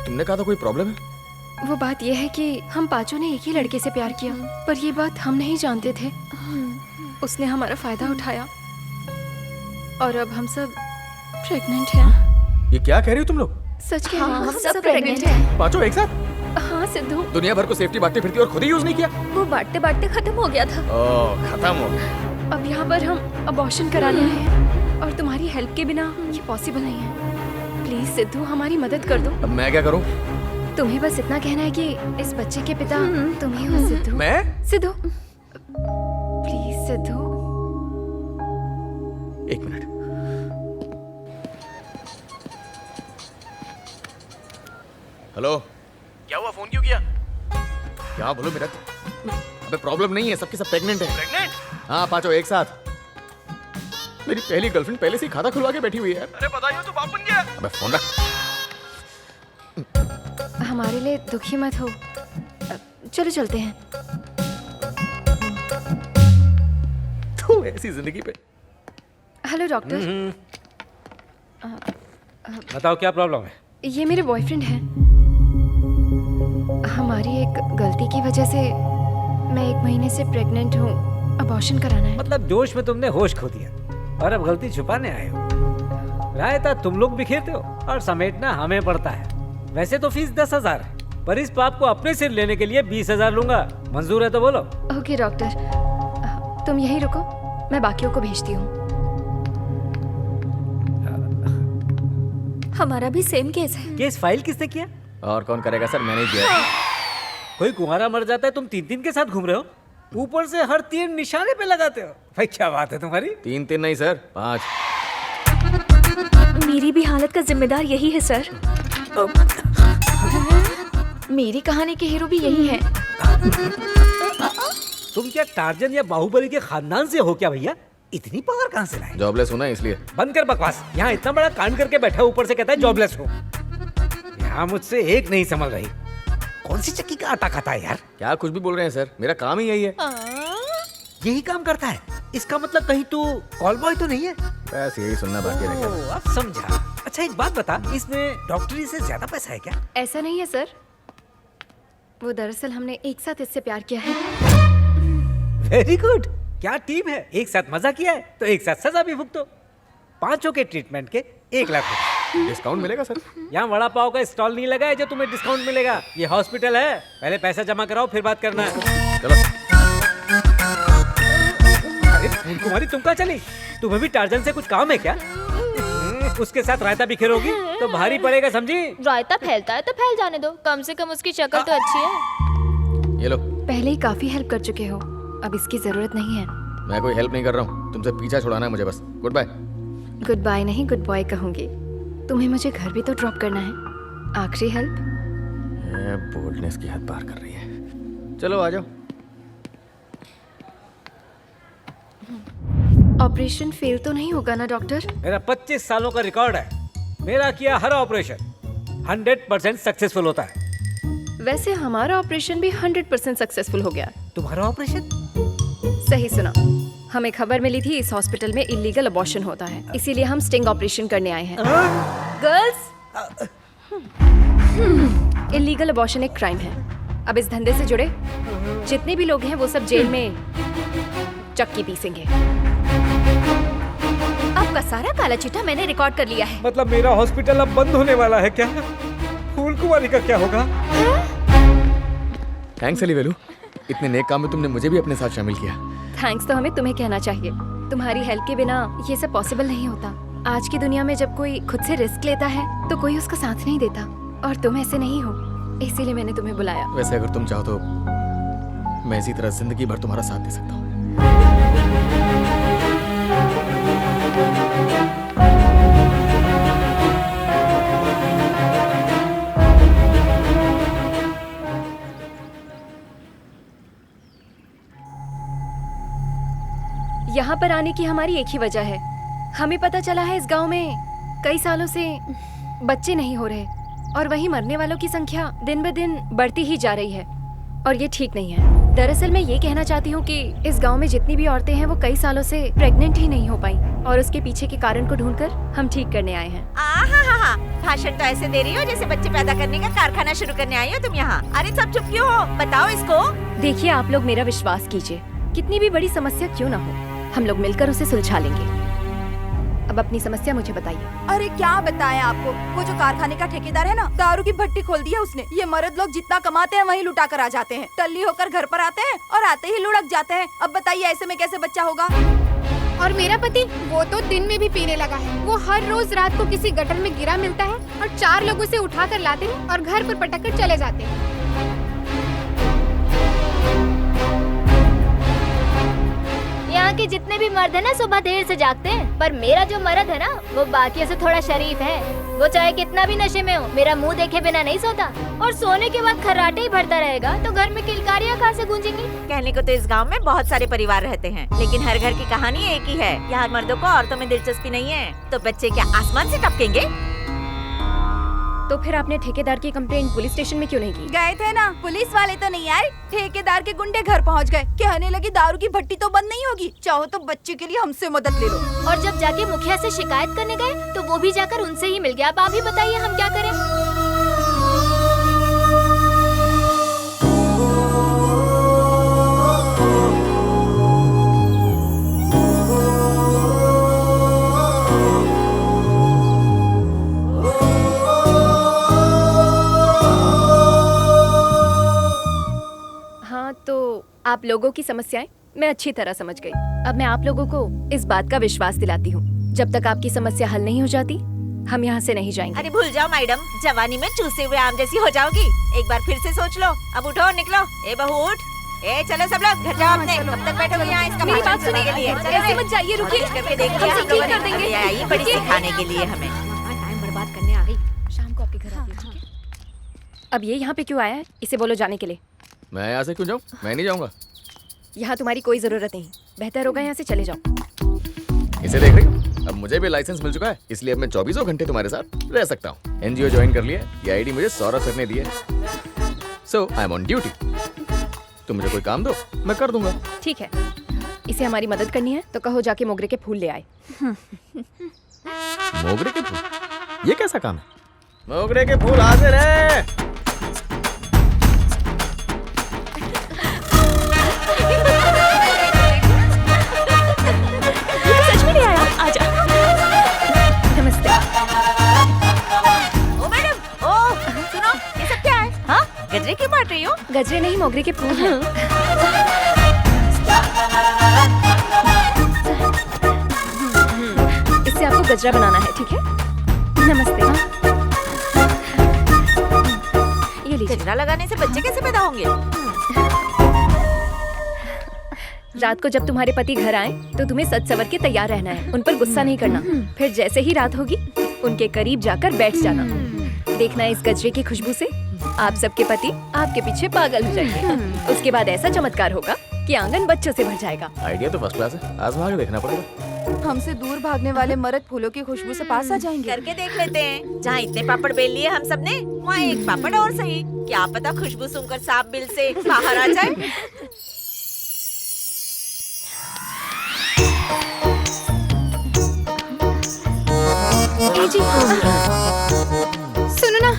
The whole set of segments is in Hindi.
तुमने कहा था कोई प्रॉब्लम है? वो बात यह है कि हम पांचों ने एक ही लड़के से प्यार किया, पर ये बात हम नहीं जानते थे। उसने हमारा फायदा उठाया और अब हम सब प्रेग्नेंट हैं। ये क्या कह रही हो तुम लोग? सच कह रही हूँ, हम सब प्रेग्नेंट हैं। पांचों एक साथ? हाँ सिद्धू, दुनिया भर को सेफ्टी बांटती फिरती और खुद ही यूज नहीं किया? वो बांटते बांटते खत्म हो गया था। ओह, खत्म हो गया। अब यहाँ पर हम अबॉर्शन कराने आए हैं और तुम्हारी हेल्प के बिना ये पॉसिबल नहीं है। प्लीज सिद्धू, हमारी मदद कर दो। अब मैं क्या करूं? तुम्हें बस इतना कहना है कि इस बच्चे के पिता तुम ही हो सिद्धू। मैं? सिद्धू, प्लीज सिद्धू। एक मिनट। हेलो, क्या हुआ, फोन क्यों किया? क्या बोलो मेरा? अबे प्रॉब्लम नहीं है, सबके सब प्रेग्नेंट है। प्रेग्नेंट? हाँ, पांचों एक साथ। मेरी पहली गर्लफ्रेंड पहले से ही खाता खुलवा के बैठी हुई है यार। अरे बताइए, तो बाप बन गया। अबे फोन रख। हमारे लिए दुखी मत हो, चलो चलते हैं। तू ऐसी जिंदगी पे। हेलो डॉक्टर, बताओ क्या प्रॉब्लम है? ये मेरे बॉयफ्रेंड हैं। हमारी एक गलती की वजह से मैं 1 महीने से प्रेग्नेंट हूँ। अबॉर्शन कराना है। मतलब जोश में तुमने होश खो दिया और अब गलती छुपाने आए हो। रायता तुम लोग बिखेरते हो और समेटना हमें पड़ता है। वैसे तो फीस 10,000 है, पर इस पाप को अपने सिर लेने के लिए 20,000 लूंगा। मंजूर है तो बोलो। ओके डॉक्टर, तुम यहीं रुको, मैं बाकियों को भेजती हूँ। हमारा भी सेम केस है। केस फाइल किसने किया? और कौन करेगा सर, मैंने किया। कोई कुंवारा मर जाता है, तुम 3-3 के साथ घूम रहे हो, ऊपर से हर 3 निशाने पे लगाते हो। भाई क्या बात है तुम्हारी। 3 नहीं सर, 5। मेरी भी हालत का जिम्मेदार यही है सर। मेरी कहानी के हीरो भी यही है। तुम क्या टार्जन या बाहुबली के खानदान से हो क्या भैया? इतनी पावर कहाँ से लाए? जॉबलेस हूं ना इसलिए। बंद कर बकवास। यहाँ इतना बड़ा कांड करके बैठा, ऊपर से कहता है जॉबलेस हो। यहाँ मुझसे एक नहीं संभल रही। कौन सी चक्की का आटा खाता है यार? क्या कुछ भी बोल रहे हैं सर, मेरा काम ही यही है। यही काम करता है? इसका मतलब कहीं तू कॉल बॉय तो नहीं है? बस यही सुनना बाकी रह गया। अब समझा। अच्छा एक बात बता, इसमें डॉक्टरी से ज्यादा पैसा है क्या? ऐसा नहीं है सर, वो दरअसल हमने एक साथ इससे प्यार किया है। Very good. क्या टीम है, एक साथ मजा किया है तो एक साथ सजा भी भुगतो। पांचों के ट्रीटमेंट के 1 लाख रुपए। डिस्काउंट मिलेगा सर? यहाँ वड़ा पाव का स्टॉल नहीं लगा है जो तुम्हें डिस्काउंट मिलेगा। ये हॉस्पिटल है, पहले पैसा जमा कराओ फिर बात करना है। चलो। अरे कुमारी तुम कहाँ चली? तुम्हें भी टार्जन से कुछ काम है क्या? उसके साथ रायता बिखेरोगी तो भारी पड़ेगा, समझी? रायता फैलता है तो फैल जाने दो, कम से कम उसकी शक्ल तो अच्छी है। ये लो। पहले ही काफी हेल्प कर चुके हो, अब इसकी जरूरत नहीं है। मैं कोई हेल्प नहीं कर रहा हूँ, तुमसे पीछा छुड़ाना है मुझे बस। Goodbye. गुड बाय नहीं, गुड बॉय कहूंगी। तुम्हें मुझे घर भी तो ड्रॉप करना है। आखिरी हेल्प। ये बोल्डनेस की हद पार कर रही है। चलो आ जाओ। ऑपरेशन फेल तो नहीं होगा ना डॉक्टर? मेरा 25 सालों का रिकॉर्ड है। मेरा किया हर ऑपरेशन 100% सक्सेसफुल होता है। वैसे हमारा ऑपरेशन भी 100% सक्सेसफुल हो गया। तुम्हारा ऑपरेशन? सही सुना, हमें खबर मिली थी इस हॉस्पिटल में इलीगल अबॉर्शन होता है, इसीलिए हम स्टिंग ऑपरेशन करने आए हैं। गर्ल्स, इलीगल अबॉर्शन एक क्राइम है। अब इस धंधे से जुड़े जितने भी लोग हैं वो सब जेल में चक्की पीसेंगे। आपका सारा काला चिट्ठा मैंने रिकॉर्ड कर लिया है। मतलब मेरा हॉस्पिटल अब बंद होने वाला है क्या? फूल कुमारी का क्या होगा? थैंक्स अली वेलू, इतने नेक काम में तुमने मुझे भी अपने साथ शामिल किया। थैंक्स तो हमें तुम्हें कहना चाहिए। तुम्हारी हेल्प के बिना ये सब पॉसिबल नहीं होता। आज की दुनिया में जब कोई खुद से रिस्क लेता है तो कोई उसका साथ नहीं देता, और तुम ऐसे नहीं हो, इसीलिए मैंने तुम्हें बुलाया। वैसे अगर तुम चाहो तो मैं इसी तरह जिंदगी भर तुम्हारा साथ दे सकता हूँ। यहाँ पर आने की हमारी एक ही वजह है। हमें पता चला है इस गांव में कई सालों से बच्चे नहीं हो रहे और वहीं मरने वालों की संख्या दिन ब दिन बढ़ती ही जा रही है, और ये ठीक नहीं है। दरअसल मैं ये कहना चाहती हूँ कि इस गांव में जितनी भी औरतें हैं वो कई सालों से प्रेग्नेंट ही नहीं हो पाई और उसके पीछे के कारण को ढूंढकर हम ठीक करने आए हैं। हाँ, भाषण तो ऐसे दे रही हो जैसे बच्चे पैदा करने का कारखाना शुरू करने आई हो तुम यहाँ। अरे सब चुप क्यों हो, बताओ इसको। देखिए आप लोग मेरा विश्वास कीजिए, कितनी भी बड़ी समस्या क्यों ना हो, हम लोग मिलकर उसे सुलझा लेंगे। अब अपनी समस्या मुझे बताइए। अरे क्या बताएं आपको, वो जो कारखाने का ठेकेदार है ना, दारू की भट्टी खोल दी है उसने। ये मर्द लोग जितना कमाते हैं वहीं लुटा कर आ जाते हैं, टल्ली होकर घर पर आते हैं और आते ही लुढ़क जाते हैं। अब बताइए ऐसे में कैसे बच्चा होगा। और मेरा पति, वो तो दिन में भी पीने लगा है। वो हर रोज रात को किसी गटर में गिरा मिलता है और 4 लोग उसे उठा कर लाते हैं और घर पर पटक कर चले जाते हैं। यहाँ के जितने भी मर्द है ना सुबह देर से जागते हैं, पर मेरा जो मर्द है ना वो बाकियों से थोड़ा शरीफ है। वो चाहे कितना भी नशे में हो, मेरा मुंह देखे बिना नहीं सोता और सोने के बाद खर्राटे ही भरता रहेगा तो घर में किलकारियाँ कहाँ से गूंजेंगी। कहने को तो इस गांव में बहुत सारे परिवार रहते हैं, लेकिन हर घर की कहानी एक ही है। यहाँ मर्दों को औरतों में दिलचस्पी नहीं है, तो बच्चे क्या आसमान से टपकेंगे। तो फिर आपने ठेकेदार की कंप्लेंट पुलिस स्टेशन में क्यों नहीं की? गए थे ना, पुलिस वाले तो नहीं आए, ठेकेदार के गुंडे घर पहुंच गए। कहने लगी दारू की भट्टी तो बंद नहीं होगी, चाहो तो बच्चे के लिए हमसे मदद ले लो। और जब जाके मुखिया से शिकायत करने गए तो वो भी जाकर उनसे ही मिल गया। अब आप ही बताइए हम क्या करें। तो आप लोगों की समस्याएं मैं अच्छी तरह समझ गई। अब मैं आप लोगों को इस बात का विश्वास दिलाती हूँ, जब तक आपकी समस्या हल नहीं हो जाती हम यहाँ से नहीं जाएंगे। अरे भूल जाओ मैडम, जवानी में चूसे हुए आम जैसी हो जाओगी। एक बार फिर से सोच लो। अब उठो, निकलो। ए बहू उठ। ए चलो सब लोग घर जाओ अपने। कब तक बैठोगे यहाँ इसका मेरी भाषण बात सुनिए, सुनने के लिए? ऐसे मत जाइए, रुकिए। करके देख लिया हम हम ठीक लोगों कर ने। देंगे। ये आई बड़ी सिखाने के लिए हमें। टाइम बर्बाद करने आ गई, शाम को आपके घर आती है, ठीक है? अब ये यहाँ पे क्यों आया है, इसे बोलो जाने के लिए। मैं यहाँ से क्यों जाऊँ? मैं नहीं जाऊँगा। यहाँ तुम्हारी कोई जरूरत नहीं, बेहतर होगा यहाँ से चले जाओ। इसे देख रही हो? अब मुझे भी लाइसेंस मिल चुका है, इसलिए अब मैं 24 घंटे तुम्हारे साथ रह सकता हूँ। एनजीओ ज्वाइन कर लिया, ये आईडी मुझे सौरभ सर ने दी है। सो आई एम ऑन ड्यूटी। तुम मुझे कोई काम दो, मैं कर दूंगा। ठीक है, इसे हमारी मदद करनी है तो कहो जाके मोगरे के फूल ले आए। मोगरे के फूल? ये कैसा काम है? मोगरे के फूल हाजिर है। सच में ले आया? आजा। नमस्ते। ओ मैडम, ओ सुनो, ये सब क्या है? हाँ, गजरे क्यों बांट रही हो? गजरे नहीं, मोगरे के फूल हैं। इससे आपको गजरा बनाना है, ठीक है? नमस्ते। ये लीजिए। गजरा लगाने से बच्चे कैसे पैदा होंगे? रात को जब तुम्हारे पति घर आए तो तुम्हें सज सवर के तैयार रहना है, उन पर गुस्सा नहीं करना। फिर जैसे ही रात होगी उनके करीब जाकर बैठ जाना। देखना इस गजरे की खुशबू से आप सबके पति आपके पीछे पागल हो जाएंगे। उसके बाद ऐसा चमत्कार होगा कि आंगन बच्चों से भर जाएगा। आइडिया तो फर्स्ट क्लास है, आजमा के देखना पड़ेगा। हमसे दूर भागने वाले मर्द फूलों की खुशबू से पास आ जाएंगे। करके देख लेते हैं। जहाँ इतने पापड़ बेल लिए हम सब ने, वहाँ एक पापड़ और सही। क्या पता खुशबू सुनकर सांप बिल से बाहर आ जाए। जी सुनो ना,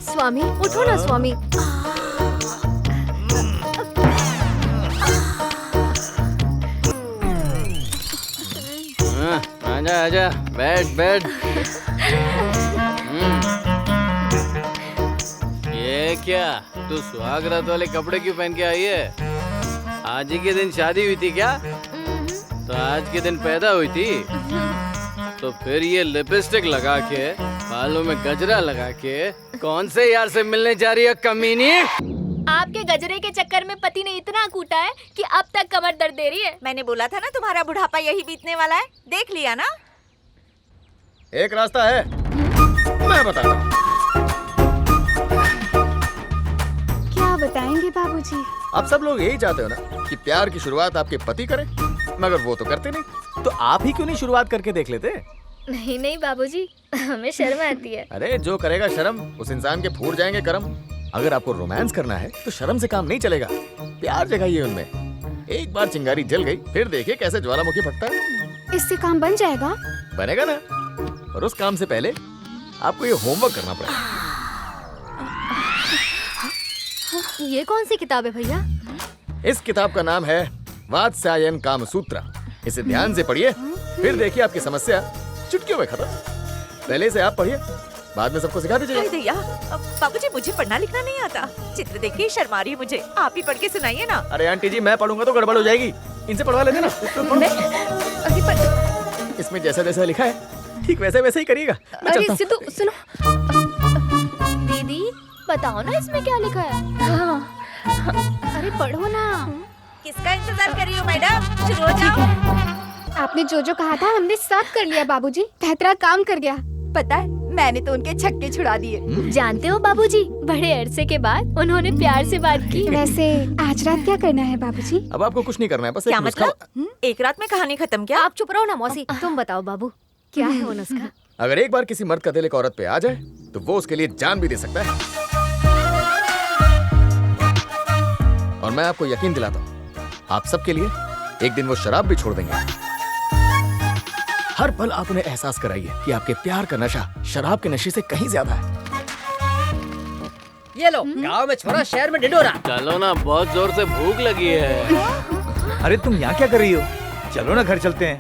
स्वामी उठो ना स्वामी। आजा आजा, बैठ बैठ। ये क्या, तू सुहागरात वाले कपड़े क्यों पहन के आई है? आज ही के दिन शादी हुई थी क्या? तो आज के दिन पैदा हुई थी? तो फिर ये लिपस्टिक लगा के, बालों में गजरा लगा के कौन से यार से मिलने जा रही है कमीनी? आपके गजरे के चक्कर में पति ने इतना कूटा है कि अब तक कमर दर्द दे रही है। मैंने बोला था ना तुम्हारा बुढ़ापा यही बीतने वाला है। देख लिया ना। एक रास्ता है, मैं बताता हूँ। क्या बताएंगे बाबूजी? आप सब लोग यही चाहते हो ना कि प्यार की शुरुआत आपके पति करें, मगर वो तो करते नहीं। तो आप ही क्यों नहीं शुरुआत करके देख लेते? नहीं नहीं बाबूजी, हमें शर्म आती है। अरे जो करेगा शर्म, उस इंसान के फूट जाएंगे कर्म। अगर आपको रोमांस करना है तो शर्म से काम नहीं चलेगा, प्यार जगाइए उनमें। एक बार चिंगारी जल गई, फिर देखिए कैसे ज्वालामुखी फटता है। इससे काम बन जाएगा? बनेगा ना, और उस काम से पहले आपको ये होमवर्क करना पड़ेगा। ये कौन सी किताब है भैया? इस किताब का नाम है वात्स्यायन कामसूत्र। इसे ध्यान से पढ़िए, फिर देखिए आपकी समस्या चुटकियों में खत्म। पहले से आप पढ़िए, बाद में सबको सिखा दीजिएगा। अरे भैया, बाबूजी मुझे पढ़ना लिखना नहीं आता। चित्र देख के शर्मा रही है मुझे, आप ही पढ़ के सुनाइए ना। अरे आंटी जी, मैं पढ़ूंगा तो गड़बड़ हो जाएगी, इनसे पढ़वा लेते ना। तो इसमें जैसा जैसा लिखा है ठीक वैसे वैसे ही करिएगा। मैं अरे चलता हूँ। सिद्धू सुनो। दीदी बताओ ना इसमें क्या लिखा है? हाँ, अरे पढ़ो ना। किसका इंतजार कर रही हो मैडम, शुरू हो जाओ। आपने जो जो कहा था हमने सब कर लिया बाबूजी, बेहतरा काम कर गया। पता है, मैंने तो उनके छक्के छुड़ा दिए। जानते हो बाबूजी, बड़े अरसे के बाद उन्होंने प्यार से बात की। वैसे आज रात क्या करना है बाबूजी? अब आपको कुछ नहीं करना है, बस क्या एक नुस्खा। मतलब? एक रात में कहानी खत्म क्या? आप चुप रहो ना मौसी, तुम बताओ बाबू, क्या है वो नुस्खा? अगर एक बार किसी मर्द का दिल एक औरत पे आ जाए तो वो उसके लिए जान भी दे सकता है। और मैं आपको यकीन दिलाता हूँ, आप सबके लिए एक दिन वो शराब भी छोड़ देंगे। हर पल आप उन्हें एहसास कराइए कि आपके प्यार का नशा शराब के नशे से कहीं ज्यादा है। ये लो, गांव में छोरा, शहर में ढिंढोरा। चलो ना, बहुत जोर से भूख लगी है। अरे तुम यहाँ क्या कर रही हो? चलो ना घर चलते हैं।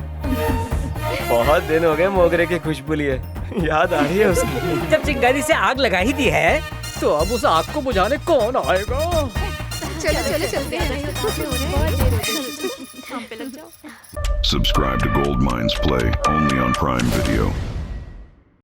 बहुत दिन हो गए मोगरे की खुशबू लिए, याद आ रही है उसकी। जब चिंगारी से आग लगा ही दी है तो अब उस आग को बुझाने कौन आएगा? चलो चलो चलते हैं। Subscribe to Gold Mines Play only on Prime Video.